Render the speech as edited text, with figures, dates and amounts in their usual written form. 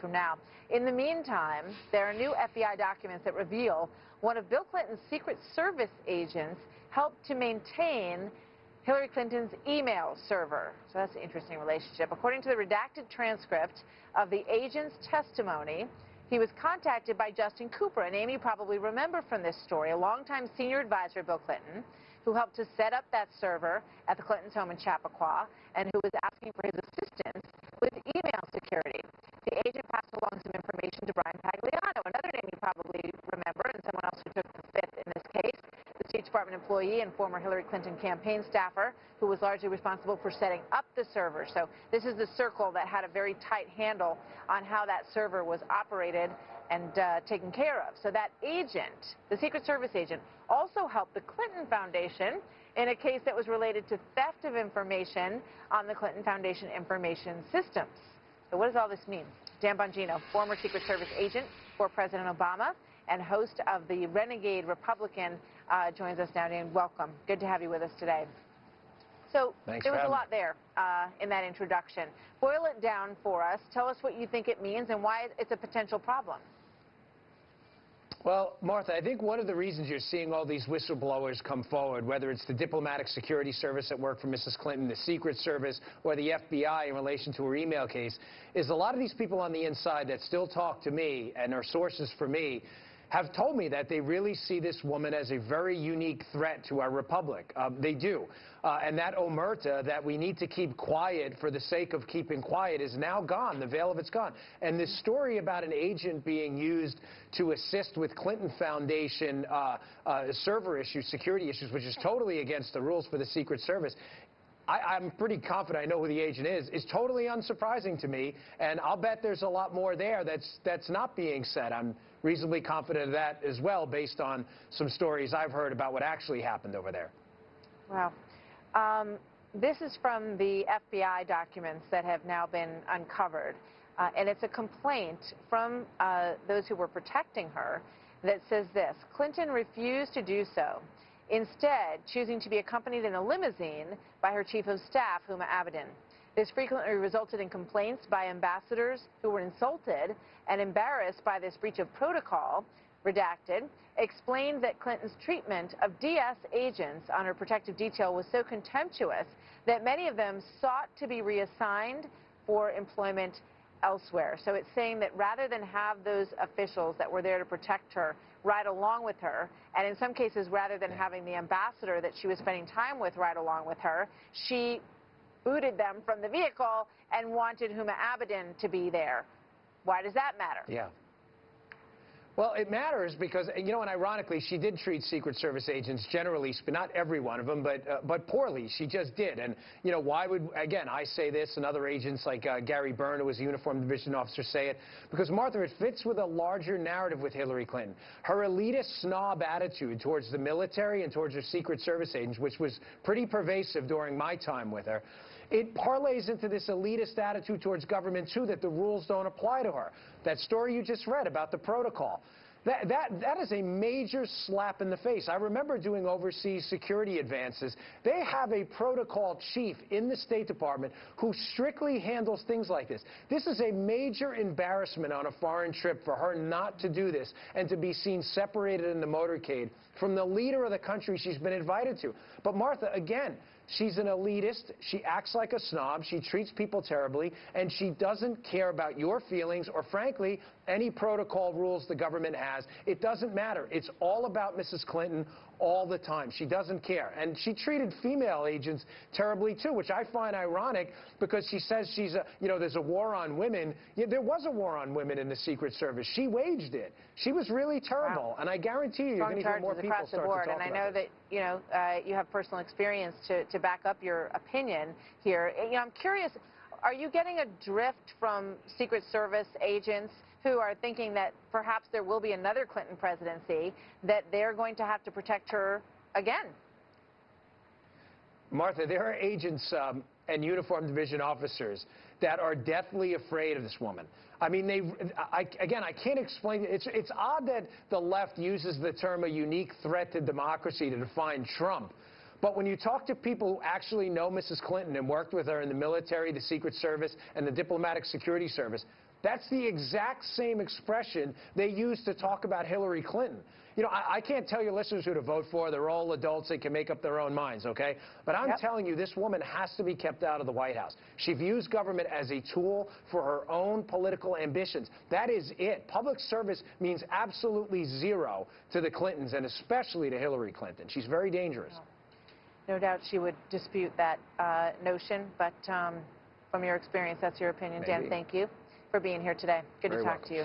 from now. In the meantime, there are new FBI documents that reveal one of Bill Clinton's Secret Service agents helped to maintain Hillary Clinton's email server. So that's an interesting relationship. According to the redacted transcript of the agent's testimony, he was contacted by Justin Cooper, a name you probably remember from this story, a longtime senior advisor of Bill Clinton, who helped to set up that server at the Clintons' home in Chappaqua, and who was asking for his assistance with email security. The agent passed along some information to Brian Pagliano, another name you probably remember, and someone else who took the fifth in this case, the State Department employee and former Hillary Clinton campaign staffer, who was largely responsible for setting up the server. So this is the circle that had a very tight handle on how that server was operated and taken care of. So that agent, the Secret Service agent, also helped the Clinton Foundation in a case that was related to theft of information on the Clinton Foundation information systems. So what does all this mean? Dan Bongino, former Secret Service agent for President Obama and host of the Renegade Republican, joins us now. Dan, welcome. Good to have you with us today. So there was a lot there in that introduction. Boil it down for us. Tell us what you think it means and why it's a potential problem. Well, Martha, I think one of the reasons you're seeing all these whistleblowers come forward, whether it's the Diplomatic Security Service that worked for Mrs. Clinton, the Secret Service, or the FBI in relation to her email case, is a lot of these people on the inside that still talk to me and are sources for me have told me that they really see this woman as a very unique threat to our republic. They do. And that omerta that we need to keep quiet for the sake of keeping quiet is now gone. The veil of it's gone. And this story about an agent being used to assist with Clinton Foundation server issues, security issues, which is totally against the rules for the Secret Service, I'm pretty confident I know who the agent is totally unsurprising to me, and I'll bet there's a lot more there that's not being said. I'm reasonably confident of that as well, based on some stories I've heard about what actually happened over there. Wow. This is from the FBI documents that have now been uncovered, and it's a complaint from those who were protecting her that says this: Clinton refused to do so, instead choosing to be accompanied in a limousine by her chief of staff, Huma Abedin. This frequently resulted in complaints by ambassadors who were insulted and embarrassed by this breach of protocol. Redacted explained that Clinton's treatment of DS agents on her protective detail was so contemptuous that many of them sought to be reassigned for employment elsewhere. So it's saying that rather than have those officials that were there to protect her ride along with her, and in some cases rather than having the ambassador that she was spending time with ride along with her, she booted them from the vehicle and wanted Huma Abedin to be there. Why does that matter? Yeah. Well, it matters because, you know, and ironically, she did treat Secret Service agents generally, not every one of them, but poorly. She just did. And, you know, why would, again, I say this and other agents like Gary Byrne, who was a uniformed division officer, say it? Because, Martha, it fits with a larger narrative with Hillary Clinton. Her elitist snob attitude towards the military and towards her Secret Service agents, which was pretty pervasive during my time with her, it parlays into this elitist attitude towards government, too, that the rules don't apply to her. That story you just read about the protocol, that is a major slap in the face. I remember doing overseas security advances. They have a protocol chief in the State Department who strictly handles things like this. This is a major embarrassment on a foreign trip for her not to do this and to be seen separated in the motorcade from the leader of the country she's been invited to. But Martha, again, she's an elitist. She acts like a snob. She treats people terribly, and she doesn't care about your feelings or, frankly, any protocol rules the government has. It doesn't matter. It's all about Mrs. Clinton all the time. She doesn't care. And she treated female agents terribly, too, which I find ironic because she says she's a, you know, there's a war on women. Yeah, there was a war on women in the Secret Service. She waged it. She was really terrible. Wow. And I guarantee you, you're going to hear more people start to talk about it. And I know that, you know, you have personal experience to back up your opinion here. You know, I'm curious, are you getting a drift from Secret Service agents who are thinking that perhaps there will be another Clinton presidency, that they're going to have to protect her again? Martha, there are agents and uniformed division officers that are deathly afraid of this woman. I mean, again, I can't explain it. It's odd that the left uses the term a unique threat to democracy to define Trump. But when you talk to people who actually know Mrs. Clinton and worked with her in the military, the Secret Service, and the Diplomatic Security Service, That's the exact same expression they used to talk about Hillary Clinton. You know, I can't tell your listeners who to vote for. They're all adults. They can make up their own minds, okay? But I'm telling you, this woman has to be kept out of the White House. She views government as a tool for her own political ambitions. That is it. Public service means absolutely zero to the Clintons, and especially to Hillary Clinton. She's very dangerous. No doubt she would dispute that notion, but from your experience, that's your opinion. Maybe. Dan, thank you for being here today. Good to talk to you.